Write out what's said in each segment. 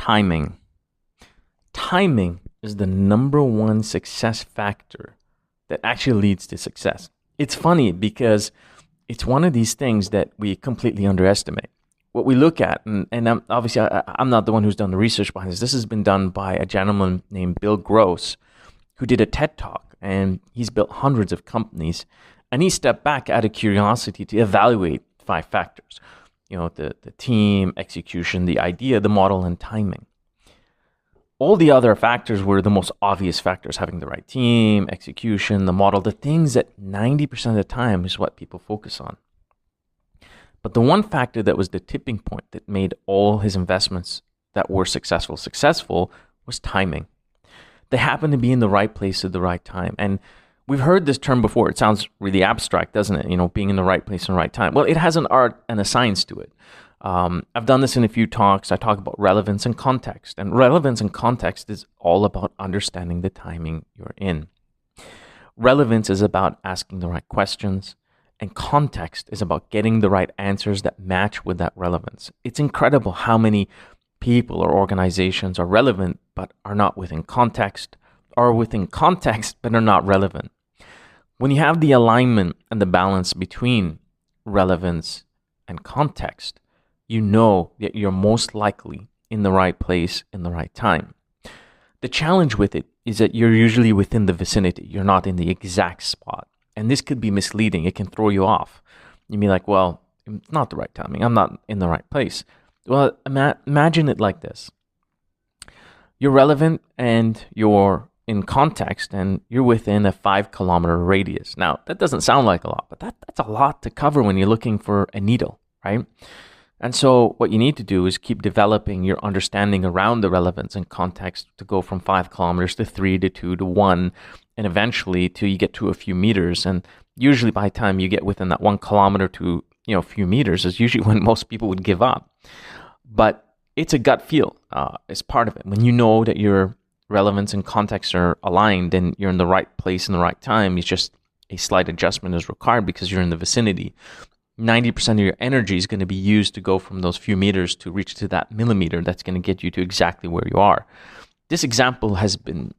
Timing. Timing is the number one success factor that actually leads to success. It's funny because it's one of these things that we completely underestimate. What we look at, and I'm not the one who's done the research behind this. This has been done by a gentleman named Bill Gross, who did a TED Talk, and he's built hundreds of companies. And he stepped back out of curiosity to evaluate 5 factors. The team, execution, the idea, the model, and timing. All the other factors were the most obvious factors, having the right team, execution, the model, the things that 90% of the time is what people focus on. But the one factor that was the tipping point that made all his investments that were successful was timing. They happened to be in the right place at the right time. And we've heard this term before. It sounds really abstract, doesn't it? Being in the right place in the right time. Well, it has an art and a science to it. I've done this in a few talks. I talk about relevance and context. And relevance and context is all about understanding the timing you're in. Relevance is about asking the right questions. And context is about getting the right answers that match with that relevance. It's incredible how many people or organizations are relevant but are not within context, or within context but are not relevant. When you have the alignment and the balance between relevance and context, you know that you're most likely in the right place in the right time. The challenge with it is that you're usually within the vicinity. You're not in the exact spot. And this could be misleading. It can throw you off. You'd be like, well, it's not the right timing. I'm not in the right place. Well, imagine it like this. You're relevant and you're in context and you're within a 5-kilometer radius. Now, that doesn't sound like a lot, but that's a lot to cover when you're looking for a needle, right? And so what you need to do is keep developing your understanding around the relevance and context to go from 5 kilometers to 3 to 2 to 1, and eventually till you get to a few meters. And usually by the time you get within that 1 kilometer to a few meters is usually when most people would give up. But it's a gut feel. It's part of it. When you know that your relevance and context are aligned and you're in the right place in the right time, it's just a slight adjustment is required because you're in the vicinity. 90% of your energy is going to be used to go from those few meters to reach to that millimeter that's going to get you to exactly where you are. This example has been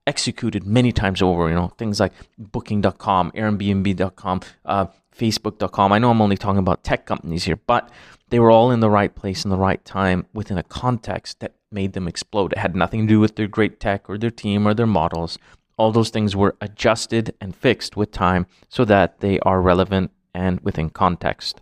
executed many times over, things like booking.com, airbnb.com, facebook.com. I know I'm only talking about tech companies here, but they were all in the right place in the right time within a context that made them explode. It had nothing to do with their great tech or their team or their models. All those things were adjusted and fixed with time so that they are relevant and within context.